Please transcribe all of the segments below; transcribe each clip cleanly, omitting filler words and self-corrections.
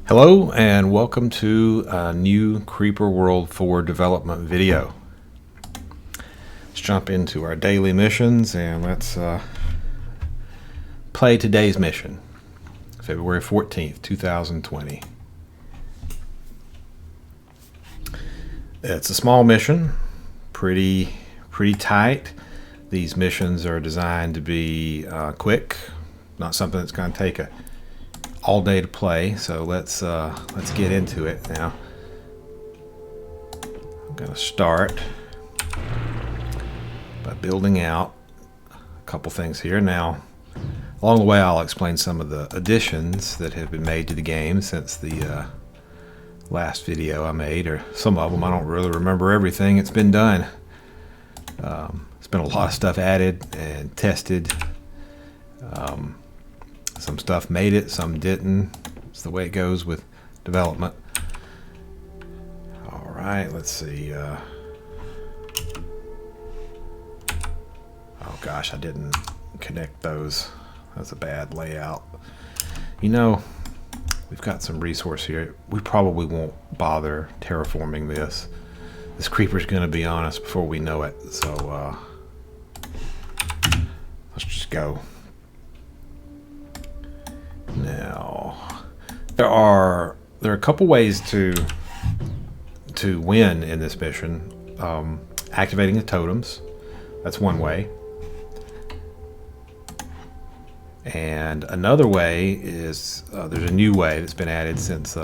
Hello and welcome to a new Creeper World 4 development video. Let's jump into our daily missions and let's play today's mission, February 14th, 2020. It's a small mission, pretty tight. These missions are designed to be quick, not something that's going to take all day to play. So let's get into it now. I'm going to start by building out a couple things here. Now, along the way, I'll explain some of the additions that have been made to the game since the last video I made, or some of them. I don't really remember everything. It's been done. It's been a lot of stuff added and tested. Some stuff made it, some didn't. It's the way it goes with development. All right, let's see. Oh gosh, I didn't connect those. That's a bad layout. You know, we've got some resource here. We probably won't bother terraforming this. This creeper's going to be on us before we know it. So let's just go. Now, there are a couple ways to win in this mission. Activating the totems, that's one way. And another way is there's a new way that's been added since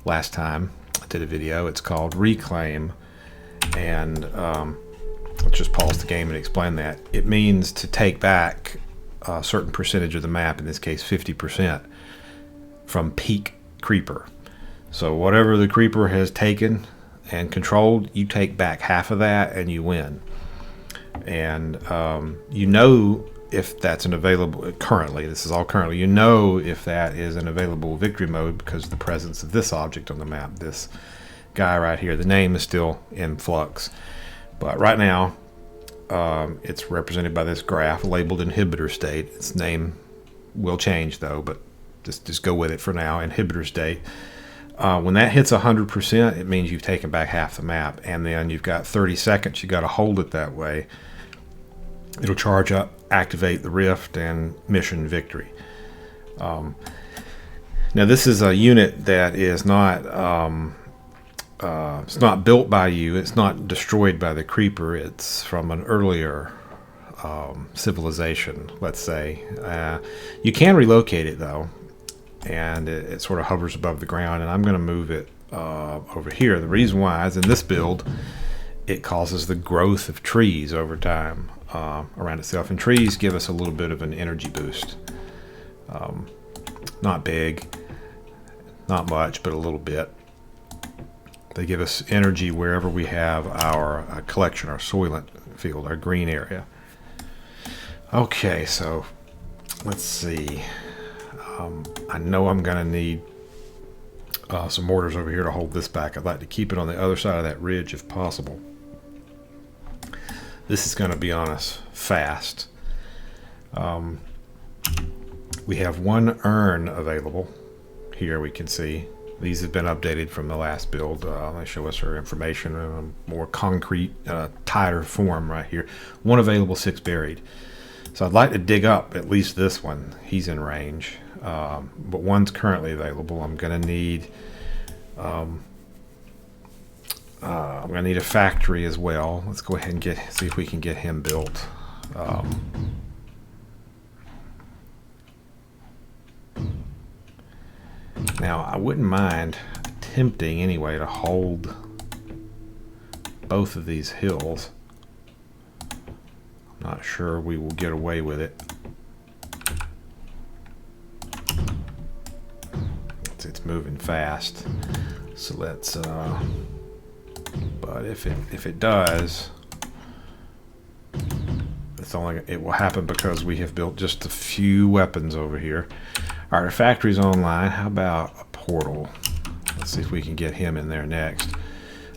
last time I did a video. It's called Reclaim, and let's just pause the game and explain that. It means to take back a certain percentage of the map, in this case 50%, from peak creeper. So whatever the creeper has taken and controlled, you take back half of that and you win. And you know if that's an available, currently, this is all currently, you know if that is an available victory mode because of the presence of this object on the map, this guy right here. The name is still in flux, but right now it's represented by this graph labeled inhibitor state. Its name will change though, but just go with it for now. Inhibitor state. When that hits 100%, it means you've taken back half the map, and then you've got 30 seconds. You got to hold it that way. It'll charge up, activate the rift, and mission victory. Now this is a unit that is not it's not built by you. It's not destroyed by the creeper. It's from an earlier civilization, let's say. You can relocate it though, and it sort of hovers above the ground, and I'm going to move it over here. The reason why is in this build it causes the growth of trees over time around itself, and trees give us a little bit of an energy boost. Not big, not much, but a little bit. They give us energy wherever we have our collection, our soylent field, our green area. Okay, so let's see. I know I'm going to need some mortars over here to hold this back. I'd like to keep it on the other side of that ridge if possible. This is going to be on us fast. We have one urn available. Here we can see. These have been updated from the last build. They show us our information in a more concrete, tighter form right here. One available, 6 buried. So I'd like to dig up at least this one. He's in range. But one's currently available. I'm going to need a factory as well. Let's go ahead and see if we can get him built. Now, I wouldn't mind attempting anyway to hold both of these hills. I'm not sure we will get away with it. It's moving fast, so let's. But if it does, it will happen because we have built just a few weapons over here. Our factory's online. How about a portal? Let's see if we can get him in there next.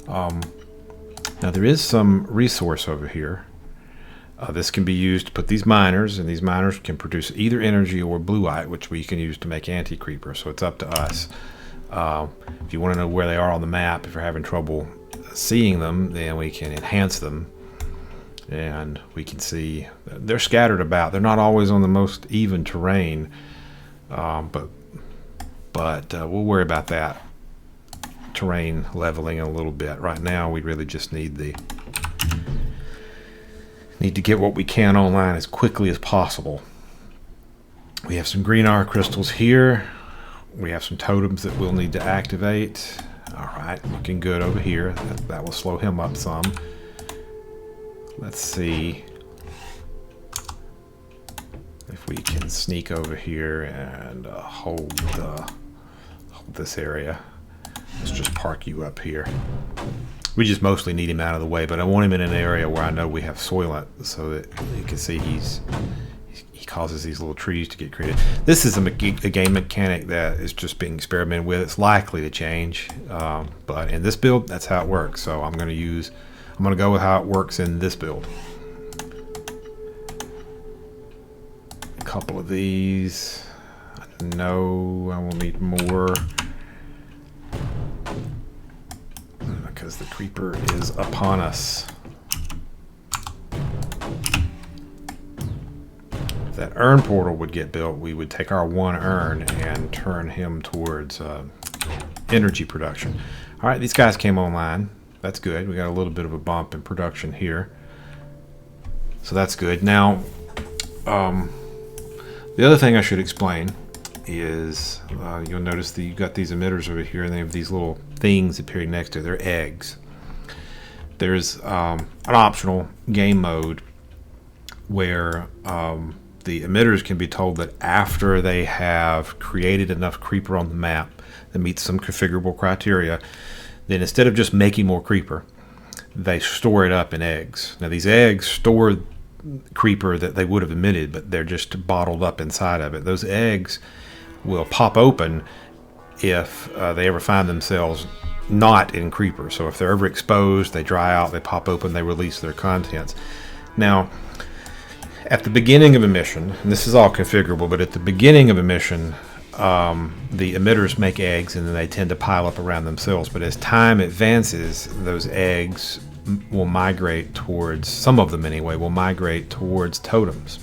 Now there is some resource over here This can be used to put these miners, and these miners can produce either energy or blueite, which we can use to make anti-creeper, so it's up to us. If you want to know where they are on the map, if you're having trouble seeing them, then we can enhance them, and we can see they're scattered about. They're not always on the most even terrain, but we'll worry about that terrain leveling in a little bit. Right now we really just need to get what we can online as quickly as possible. We have some green R crystals here. We have some totems that we'll need to activate. Alright, looking good over here. That will slow him up some. Let's see if we can sneak over here and hold this area. Let's just park you up here. We just mostly need him out of the way, but I want him in an area where I know we have soylent, so that you can see he causes these little trees to get created. This is a game mechanic that is just being experimented with. It's likely to change, but in this build, that's how it works. So I'm going to go with how it works in this build. A couple of these. No, I will need more, because the creeper is upon us. If that urn portal would get built, we would take our one urn and turn him towards energy production. Alright, these guys came online. That's good. We got a little bit of a bump in production here, so that's good. Now, the other thing I should explain is you'll notice that you've got these emitters over here, and they have these little things appearing next to it. They're eggs. There's an optional game mode where the emitters can be told that after they have created enough creeper on the map that meets some configurable criteria, then instead of just making more creeper, they store it up in eggs. Now these eggs store creeper that they would have emitted, but they're just bottled up inside of it. Those eggs will pop open if they ever find themselves not in creeper. So if they're ever exposed, they dry out, they pop open, they release their contents. Now, at the beginning of a mission, and this is all configurable, but at the beginning of a mission, the emitters make eggs, and then they tend to pile up around themselves. But as time advances, those eggs will migrate towards, some of them anyway, will migrate towards totems.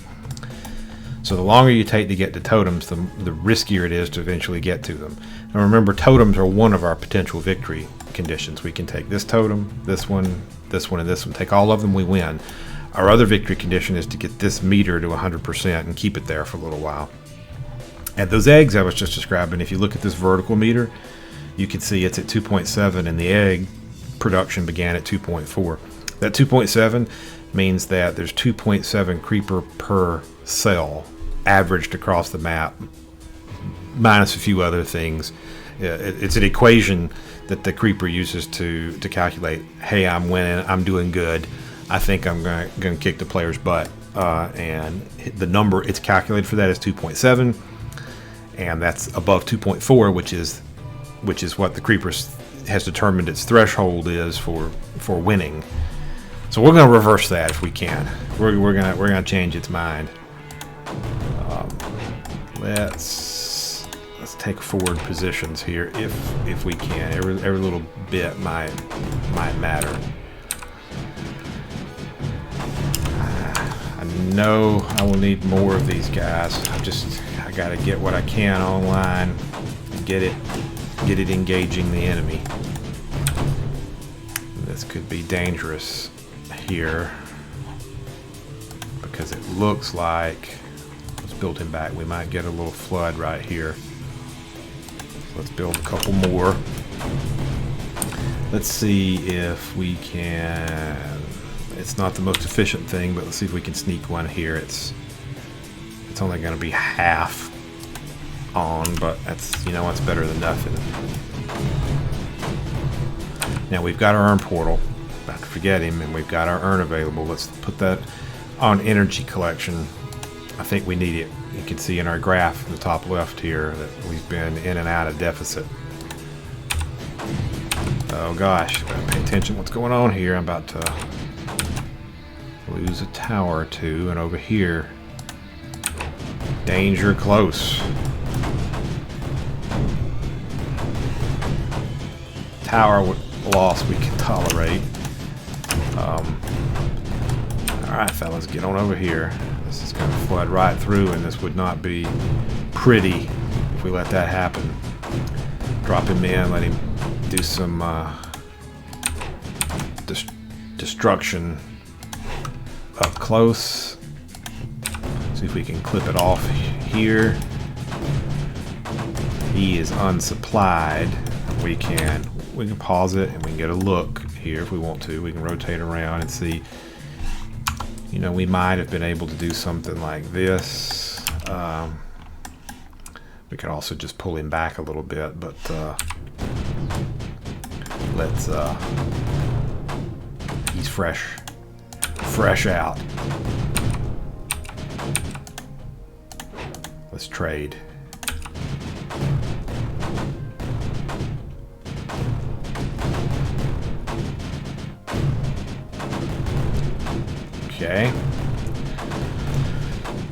So the longer you take to get to totems, the riskier it is to eventually get to them. Now remember, totems are one of our potential victory conditions. We can take this totem, this one, and this one. Take all of them, we win. Our other victory condition is to get this meter to 100% and keep it there for a little while. And those eggs I was just describing, if you look at this vertical meter, you can see it's at 2.7, and the egg production began at 2.4. That 2.7 means that there's 2.7 creeper per cell averaged across the map, minus a few other things. It's an equation that the creeper uses to calculate, hey, I'm winning, I'm doing good, I think I'm going to kick the player's butt, and the number it's calculated for that is 2.7, and that's above 2.4, which is what the creeper has determined its threshold is for winning. So we're going to reverse that if we can. We're going to change its mind. Let's take forward positions here if we can. Every little bit might matter. I know I will need more of these guys. I got to get what I can online. Get it engaging the enemy. This could be dangerous here, because it looks like, let's build him back, we might get a little flood right here. Let's build a couple more. Let's see if we can, it's not the most efficient thing, but let's see if we can sneak one here. It's only going to be half on, but that's, it's better than nothing. Now we've got our urn portal, about to forget him, and we've got our urn available. Let's put that on energy collection. I think we need it. You can see in our graph in the top left here that we've been in and out of deficit. Oh gosh, gotta pay attention what's going on here. I'm about to lose a tower or two, and over here, danger close. Tower loss we can tolerate. Alright fellas, get on over here. This is going to flood right through, and this would not be pretty if we let that happen. Drop him in, let him do some destruction up close. See if we can clip it off here. He is unsupplied. We can pause it and we can get a look here if we want to. We can rotate around and see. You know, we might have been able to do something like this. We could also just pull him back a little bit, but let's. He's fresh out. Let's trade. Okay.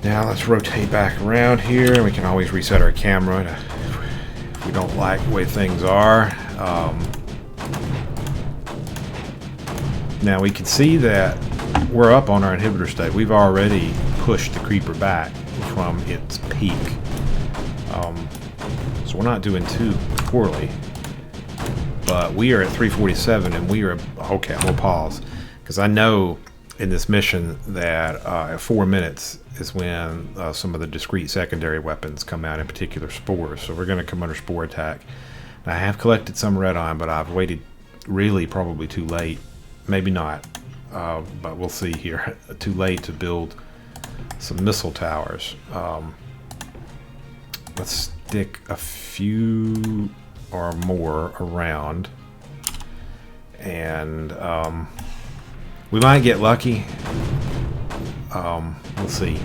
Now let's rotate back around here, and we can always reset our camera if we don't like the way things are. Now we can see that we're up on our inhibitor state. We've already pushed the creeper back from its peak. So we're not doing too poorly. But we are at 347, and we are... Okay, I'm going to pause. Because I know in this mission that at 4 minutes is when some of the discrete secondary weapons come out, in particular spores. So we're going to come under spore attack. Now, I have collected some red iron, but I've waited really probably too late. Maybe not, but we'll see here. Too late to build some missile towers. Let's stick a few or more around, and we might get lucky. We'll see.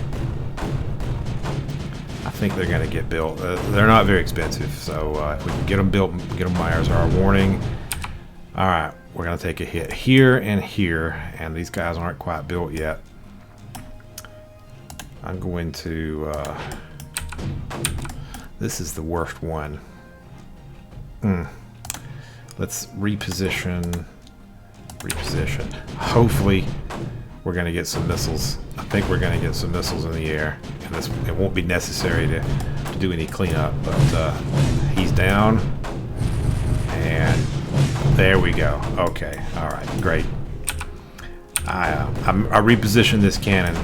I think they're going to get built. They're not very expensive, so if we can get them built, get them by as our warning. All right. We're going to take a hit here and here, and these guys aren't quite built yet. I'm going to... this is the worst one. Let's reposition. Hopefully, we're going to get some missiles. I think we're going to get some missiles in the air, and it won't be necessary to do any cleanup, but he's down, and... There we go. Okay. All right. Great. I repositioned this cannon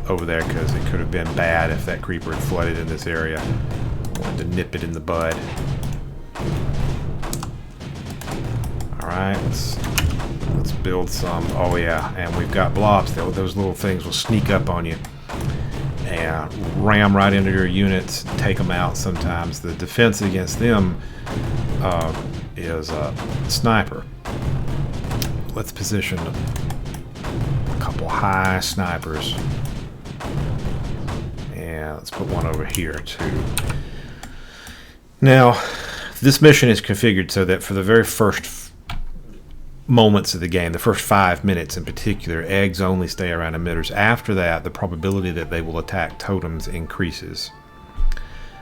over there because it could have been bad if that creeper had flooded in this area. I wanted to nip it in the bud. All right. Let's build some. Oh yeah. And we've got blobs. Those little things will sneak up on you and ram right into your units, take them out. Sometimes the defense against them. Is a sniper. Let's position a couple high snipers, and let's put one over here too. Now, this mission is configured so that for the very first moments of the game, the first 5 minutes in particular, eggs only stay around emitters. After that, the probability that they will attack totems increases.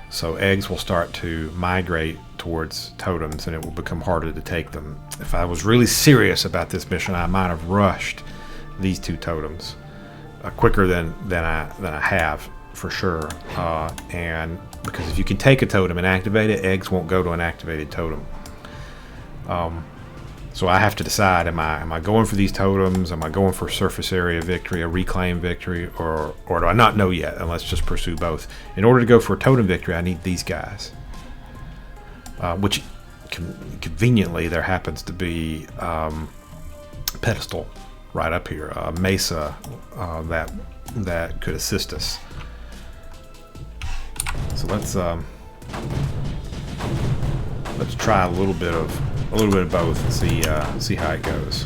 So eggs will start to migrate towards totems, and it will become harder to take them. If I was really serious about this mission, I might have rushed these two totems quicker than I have, for sure. And because if you can take a totem and activate it, eggs won't go to an activated totem. So I have to decide: am I going for these totems? Am I going for surface area victory, a reclaim victory, or do I not know yet? And let's just pursue both. In order to go for a totem victory, I need these guys. Which conveniently there happens to be pedestal right up here, a mesa that could assist us. So let's try a little bit of both and see how it goes.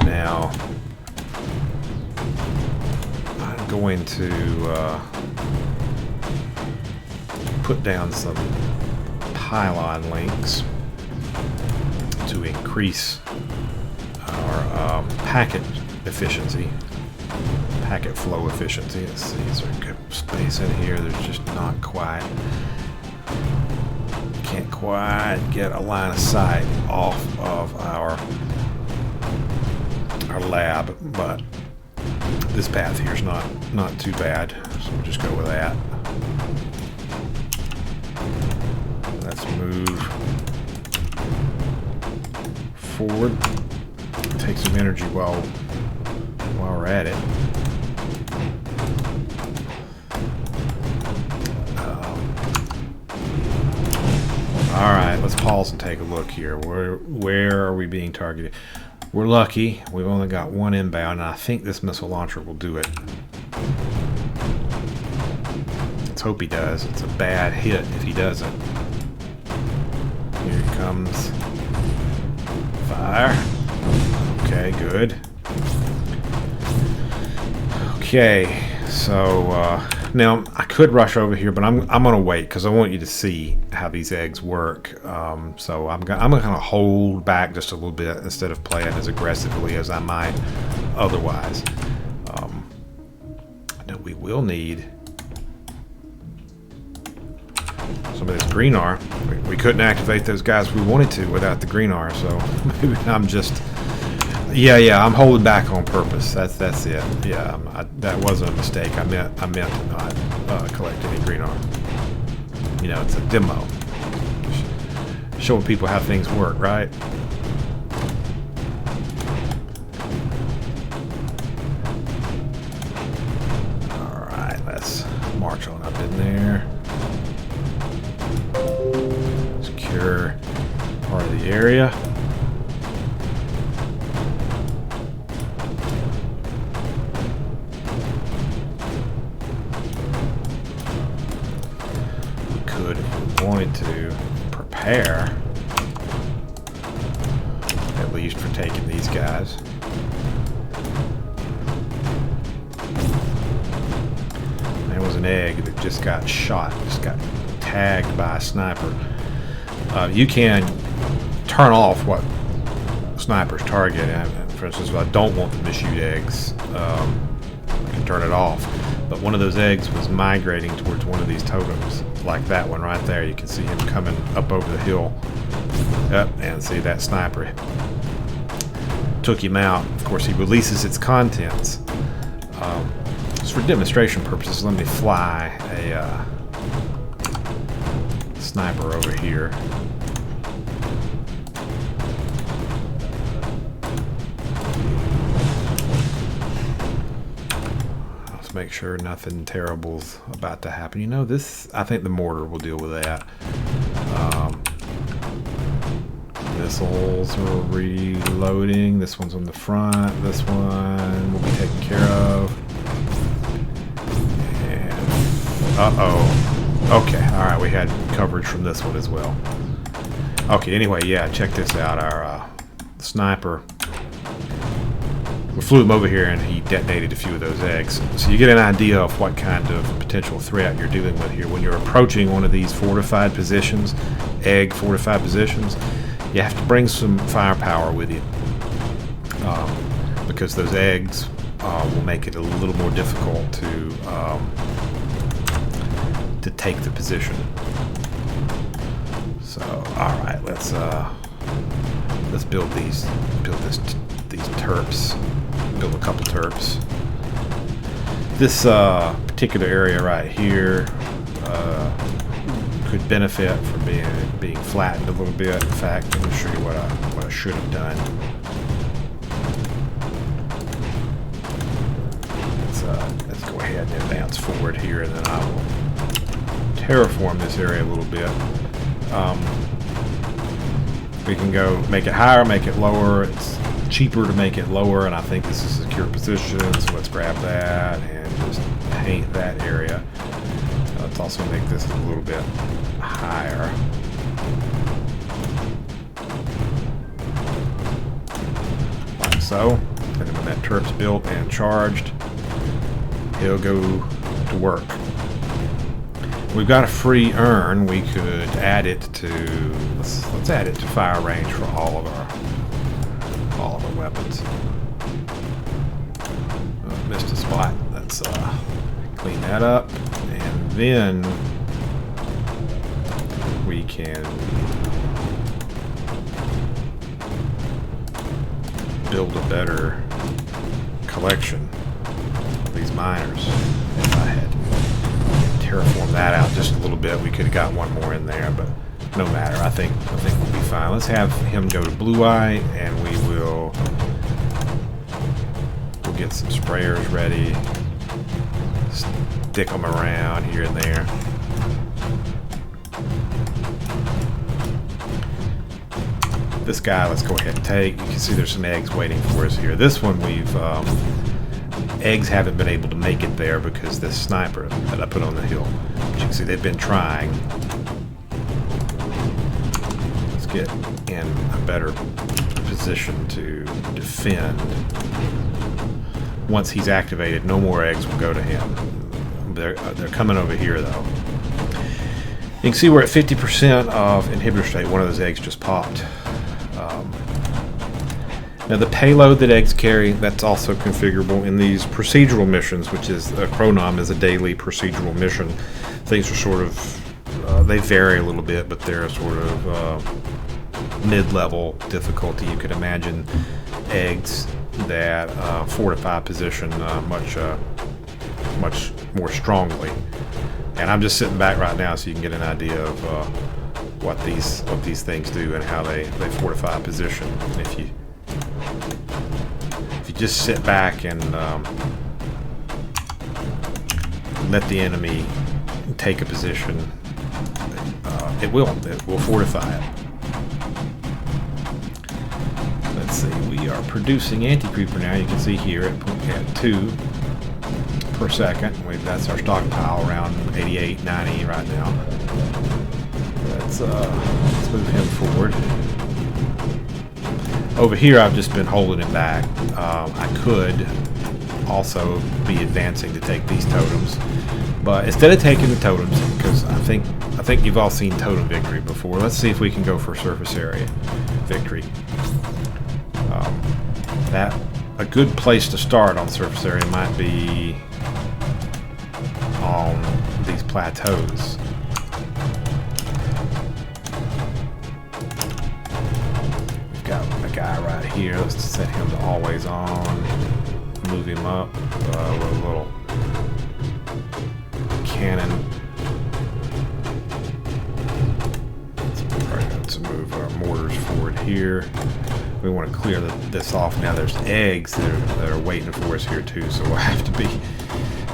Now I'm going to put down some pylon links to increase our packet efficiency, packet flow efficiency. Let's see, is there good space in here? There's just not quite. Can't quite get a line of sight off of our lab, but this path here is not too bad, so we'll just go with that. Let's move forward. Take some energy while we're at it. All right, let's pause and take a look here. Where are we being targeted? We're lucky. We've only got one inbound, and I think this missile launcher will do it. Let's hope he does. It's a bad hit if he doesn't. Here comes fire. Okay, good. Okay, so now I could rush over here, but I'm gonna wait because I want you to see how these eggs work. So I'm gonna kind of hold back just a little bit instead of playing as aggressively as I might otherwise. Now we will need some of this green R. We couldn't activate those guys we wanted to without the green R, so maybe I'm just. Yeah, I'm holding back on purpose. That's it. Yeah, that wasn't a mistake. I meant to not collect any green R. You know, it's a demo. Showing people how things work, right? All right, let's march on up in there. Secure part of the area. Wanted to prepare at least for taking these guys. There was an egg that just got shot, just got tagged by a sniper. You can turn off what snipers target. And for instance, if I don't want them to shoot eggs, I can turn it off. But one of those eggs was migrating towards one of these totems, like that one right there. You can see him coming up over the hill. Yep, and see that sniper took him out. Of course, he releases its contents. Just for demonstration purposes, let me fly a sniper over here. Make sure nothing terrible's about to happen. You know, this, I think the mortar will deal with that. Missiles are reloading. This one's on the front. This one will be taken care of. And okay, all right, we had coverage from this one as well. Okay, anyway, yeah, check this out. Our sniper, we flew him over here and he detonated a few of those eggs. So you get an idea of what kind of potential threat you're dealing with here. When you're approaching one of these fortified positions, egg fortified positions, you have to bring some firepower with you. Because those eggs will make it a little more difficult to take the position. So, all right, let's build these terps. Build a couple terps. This particular area right here could benefit from being flattened a little bit. In fact, let me show you what I should have done. Let's go ahead and advance forward here, and then I will terraform this area a little bit. We can go make it higher, make it lower. It's cheaper to make it lower, and I think this is a secure position, so let's grab that and just paint that area. Let's also make this a little bit higher. Like so. And then when that turret's built and charged, he'll go to work. We've got a free urn. We could add it to, let's add it to fire range for all of our all of our weapons. Missed a spot. Let's clean that up, and then we can build a better collection of these miners. If I had terraformed that out just a little bit, we could have got one more in there, but no matter. I think we'll be fine. Let's have him go to Blue Eye, and we'll get some sprayers ready. Stick them around here and there. This guy, let's go ahead and take. You can see there's some eggs waiting for us here. This one eggs haven't been able to make it there because this sniper that I put on the hill. But you can see they've been trying. Let's get in a better position to defend. Once he's activated, no more eggs will go to him. They're coming over here though. You can see we're at 50% of inhibitor state. One of those eggs just popped. Now the payload that eggs carry, that's also configurable in these procedural missions, which is Chronom is a daily procedural mission. Things are sort of, they vary a little bit, but they're sort of mid-level difficulty. You could imagine eggs that fortify position much more strongly. And I'm just sitting back right now so you can get an idea of what these things do and how they fortify a position. And if you just sit back and let the enemy take a position, it will fortify it. Let's see, we are producing anti-creeper now. You can see here at 2 per second. That's our stockpile, around 88, 90 right now. Let's move him forward. Over here, I've just been holding him back. I could also be advancing to take these totems, but instead of taking the totems, because I think you've all seen totem victory before. Let's see if we can go for surface area victory. A good place to start on surface area might be on these plateaus. Guy right here. Let's set him to always on. Move him up with a little cannon. Let's move our mortars forward here. We want to clear this off now. There's eggs that are waiting for us here too, so we'll have to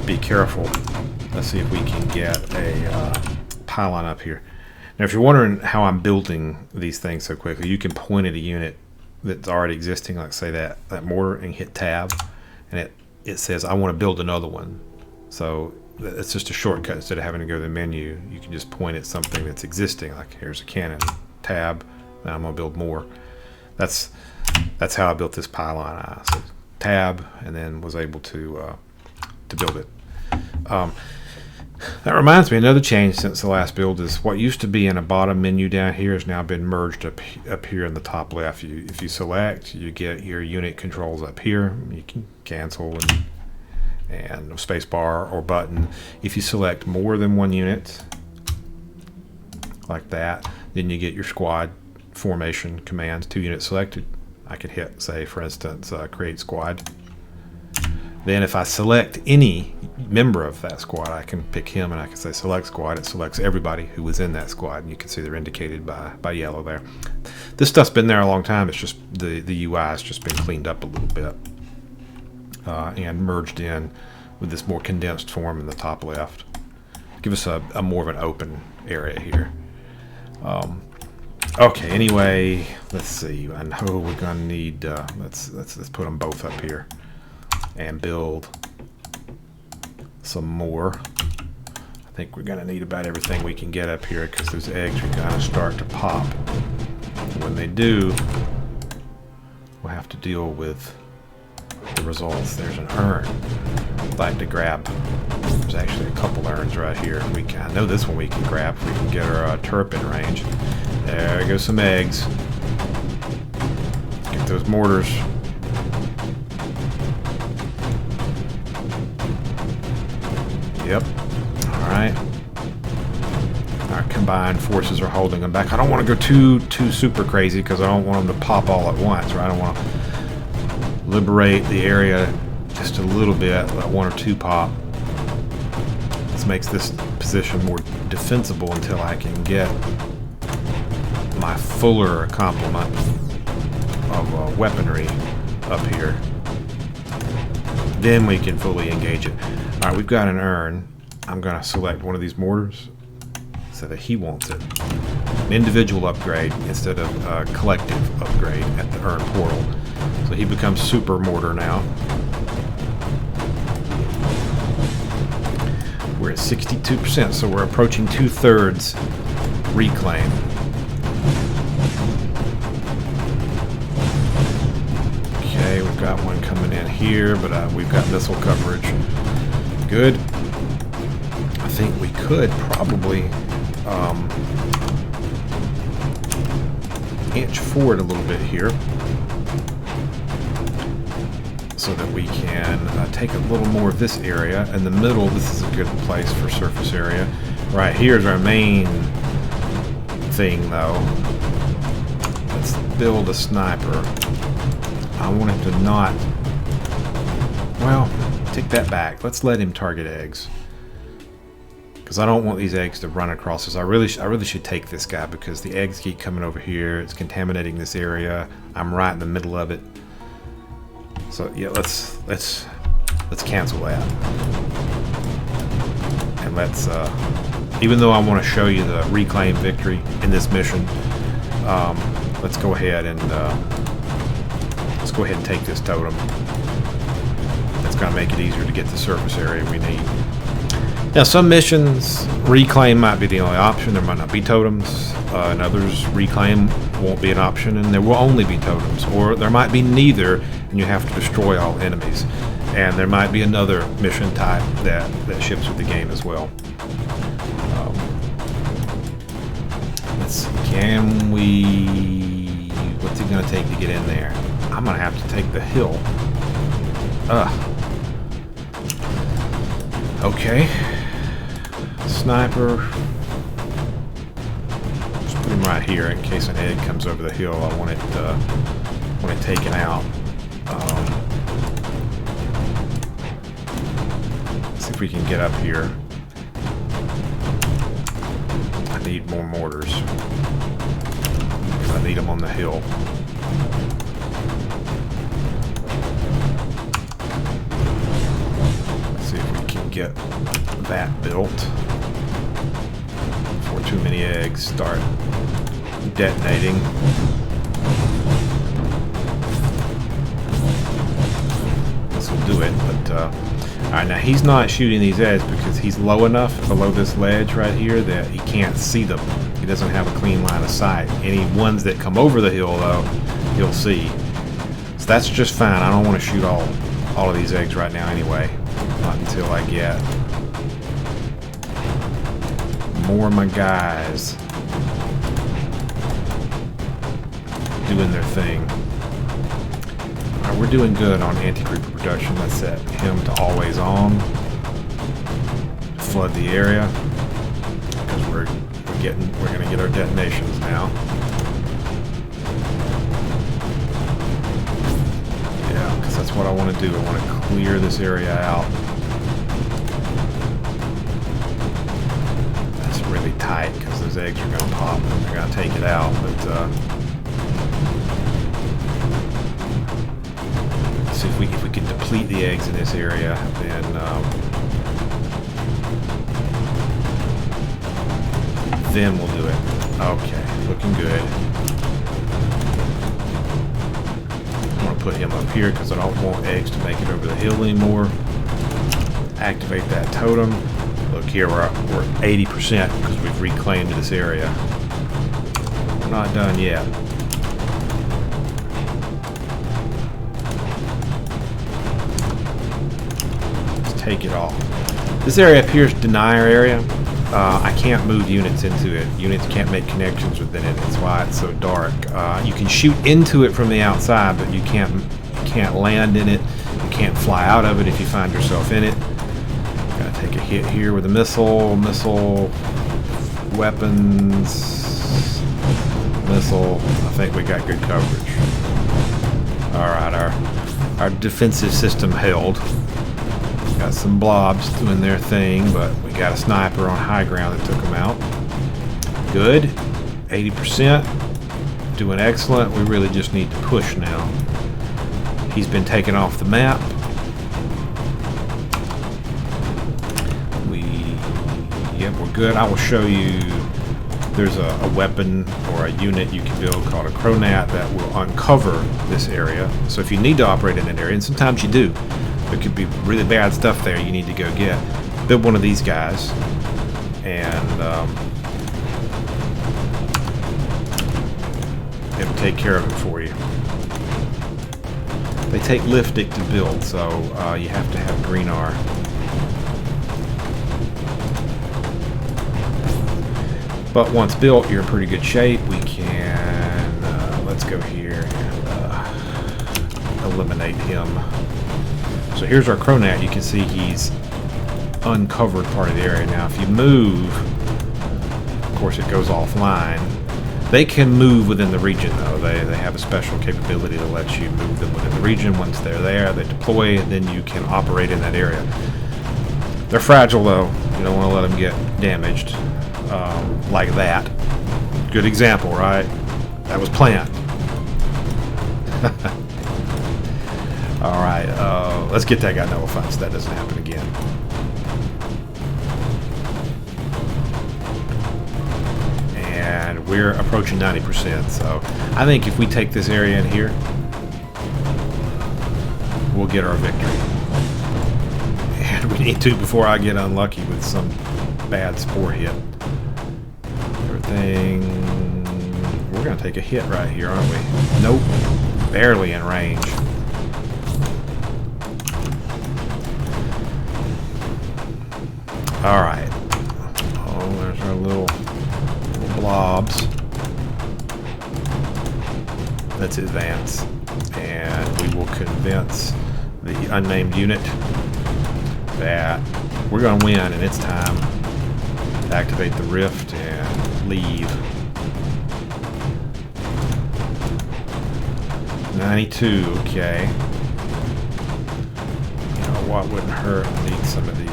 be careful. Let's see if we can get a pylon up here. Now, if you're wondering how I'm building these things so quickly, you can point at a unit that's already existing, like say that mortar, and hit tab, and it says I want to build another one. So it's just a shortcut. Instead of having to go to the menu, you can just point at something that's existing, like here's a cannon, tab, now I'm going to build more. That's how I built this pylon. So tab, and then was able to build it. That reminds me, another change since the last build is what used to be in a bottom menu down here has now been merged up here in the top left. If you select, you get your unit controls up here. You can cancel and space bar or button. If you select more than one unit, like that, then you get your squad formation commands. 2 units selected. I could hit, say, for instance, create squad. Then if I select any member of that squad, I can pick him and I can say select squad. It selects everybody who was in that squad, and you can see they're indicated by yellow there. This stuff's been there a long time. It's just the UI has just been cleaned up a little bit and merged in with this more condensed form in the top left. Give us a more of an open area here. Okay, anyway, let's see. I know we're gonna need let's put them both up here and build some more. I think we're gonna need about everything we can get up here because those eggs are gonna start to pop. When they do, we'll have to deal with the results. There's an urn I'd like to grab. There's actually a couple urns right here. I know this one we can grab if we can get our turret in range. There goes some eggs. Get Get those mortars. Yep. Alright. Our combined forces are holding them back. I don't want to go too super crazy because I don't want them to pop all at once, right? I don't want to liberate the area just a little bit, let one or two pop. This makes this position more defensible until I can get my fuller complement of weaponry up here. Then we can fully engage it. Alright, we've got an urn. I'm going to select one of these mortars so that he wants it. An individual upgrade instead of a collective upgrade at the urn portal. So he becomes super mortar now. We're at 62%, so we're approaching 2/3 reclaim. Okay, we've got one coming in here, but we've got missile coverage. Good. I think we could probably inch forward a little bit here so that we can take a little more of this area. In the middle, this is a good place for surface area. Right here is our main thing, though. Let's build a sniper. I want him to not... Well, take that back. Let's let him target eggs. Because I don't want these eggs to run across us. I really should take this guy because the eggs keep coming over here. It's contaminating this area. I'm right in the middle of it. So yeah, let's cancel that. And let's even though I want to show you the reclaim victory in this mission, let's go ahead and take this totem. That's gonna make it easier to get the surface area we need. Now, some missions, reclaim might be the only option. There might not be totems. In others, reclaim won't be an option, and there will only be totems. Or there might be neither, and you have to destroy all enemies. And there might be another mission type that ships with the game as well. Let's see. Can we... What's it going to take to get in there? I'm going to have to take the hill. Okay. Sniper. Just put him right here in case an egg comes over the hill. I want it taken out. See if we can get up here. I need more mortars. I need them on the hill. Let's see if we can get that built before too many eggs start detonating. This will do it, but alright, now he's not shooting these eggs because he's low enough below this ledge right here that he can't see them. He doesn't have a clean line of sight. Any ones that come over the hill, though, he'll see. So that's just fine. I don't want to shoot all of these eggs right now anyway. Not until I get more of my guys doing their thing. Alright, we're doing good on anti-creeper production. Let's set him to always on. Flood the area because we're gonna get our detonations now. Yeah, because that's what I want to do. I want to clear this area out. That's really tight because those eggs are gonna pop and they're gonna take it out. But let's see if we can deplete the eggs in this area, then we'll do it. Okay, looking good. I'm going to put him up here because I don't want eggs to make it over the hill anymore. Activate that totem. Look here, we're 80% because we've reclaimed this area. We're not done yet. Let's take it all. This area up here is denier area. I can't move units into it. Units can't make connections within it. That's why it's so dark. You can shoot into it from the outside, but you can't land in it. You can't fly out of it if you find yourself in it. Gotta take a hit here with a missile, weapons, missile. I think we got good coverage. All right, our defensive system held. Got some blobs doing their thing, but we got a sniper on high ground that took them out. Good. 80%. Doing excellent. We really just need to push now. He's been taken off the map. Yep, we're good. I will show you. There's a weapon or a unit you can build called a Chronom that will uncover this area. So if you need to operate in an area, and sometimes you do, there could be really bad stuff there you need to go get. Build one of these guys, and it'll take care of it for you. They take liftic to build, so you have to have green R. But once built, you're in pretty good shape. We can, let's go here and eliminate him. So here's our Chronom. You can see he's uncovered part of the area. Now if you move, of course it goes offline. They can move within the region though. They have a special capability that lets you move them within the region. Once they're there, they deploy, and then you can operate in that area. They're fragile though. You don't want to let them get damaged like that. Good example, right? That was planned. Alright, let's get that guy. No offense, that doesn't happen again. And we're approaching 90%, so I think if we take this area in here, we'll get our victory. And we need to before I get unlucky with some bad Spore hit. Everything... We're going to take a hit right here, aren't we? Nope. Barely in range. Alright. Oh, there's our little blobs. Let's advance. And we will convince the unnamed unit that we're going to win, and it's time to activate the rift and leave. 92, okay. You know what wouldn't hurt? I need some of these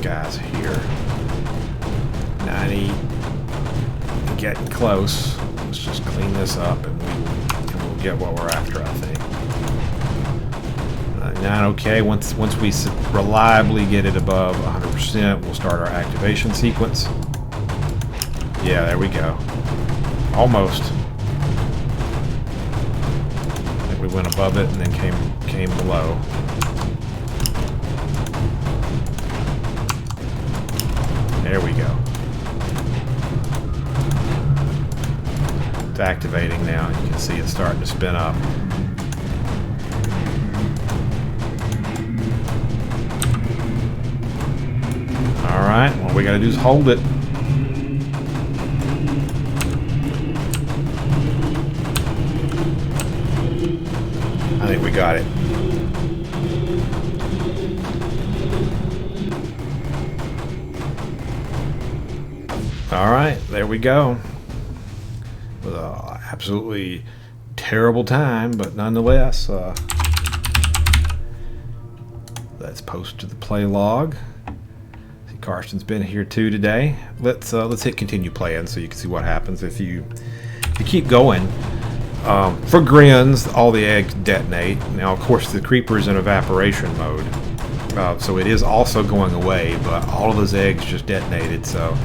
guys here. 90. Getting close. Let's just clean this up and we'll get what we're after, I think. 99, okay. Once we reliably get it above 100%, we'll start our activation sequence. Yeah, there we go. Almost. I think we went above it and then came below. There we go. It's activating now. You can see it starting to spin up. Alright, what we gotta do is hold it. I think we got it. Alright, there we go. With an absolutely terrible time, but nonetheless, let's post to the play log. See, Carson's been here too today. Let's hit continue playing so you can see what happens if you keep going. For grins, all the eggs detonate. Now, of course, the creeper's in evaporation mode, so it is also going away, but all of those eggs just detonated. So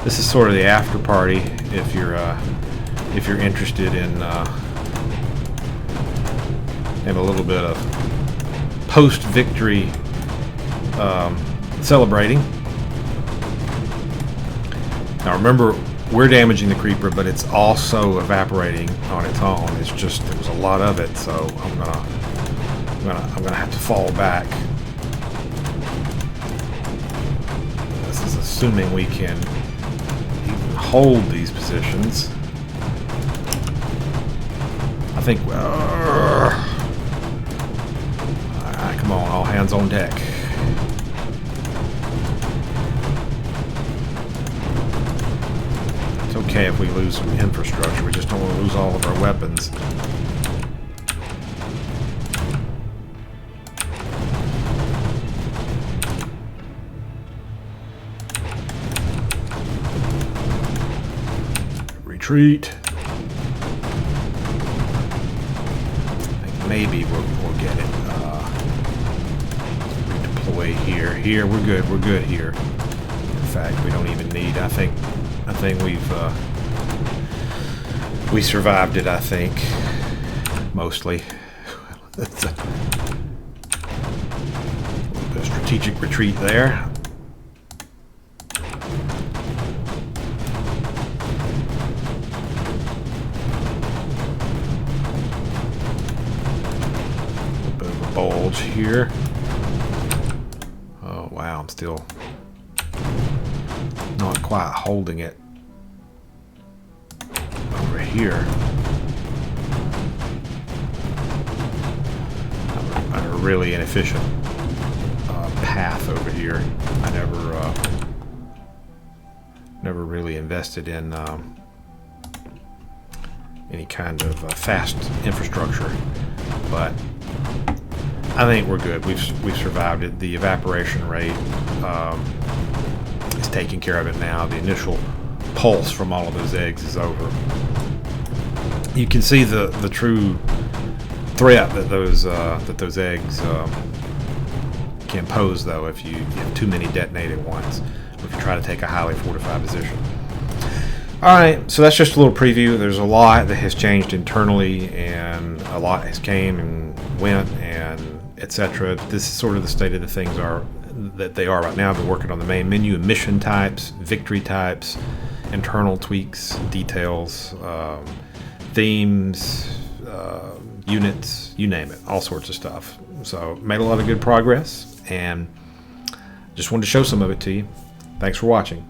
this is sort of the after party if you're interested in a little bit of post-victory celebrating. Now remember, we're damaging the creeper, but it's also evaporating on its own. It's just there was a lot of it, so I'm gonna have to fall back. assuming we can even hold these positions. I think, alright, come on, all hands on deck. It's okay if we lose some infrastructure, we just don't want to lose all of our weapons. Retreat. Maybe we'll get it. Redeploy here. Here, we're good. We're good here. In fact, we don't even need. I think we survived it. I think mostly. That's a little bit of strategic retreat there. Bulge here. Oh wow, I'm still not quite holding it over here. I'm a really inefficient path over here. I never really invested in any kind of fast infrastructure, but I think we're good. We've survived it. The evaporation rate is taking care of it now. The initial pulse from all of those eggs is over. You can see the true threat that those eggs can pose, though, if you have too many detonate at once, or if you try to take a highly fortified position. All right, so that's just a little preview. There's a lot that has changed internally, and a lot has came and went, and etc. This is sort of the state of the things that they are right now. I've been working on the main menu and mission types, victory types, internal tweaks, details, themes, units, you name it, all sorts of stuff. So made a lot of good progress, and just wanted to show some of it to you. Thanks for watching.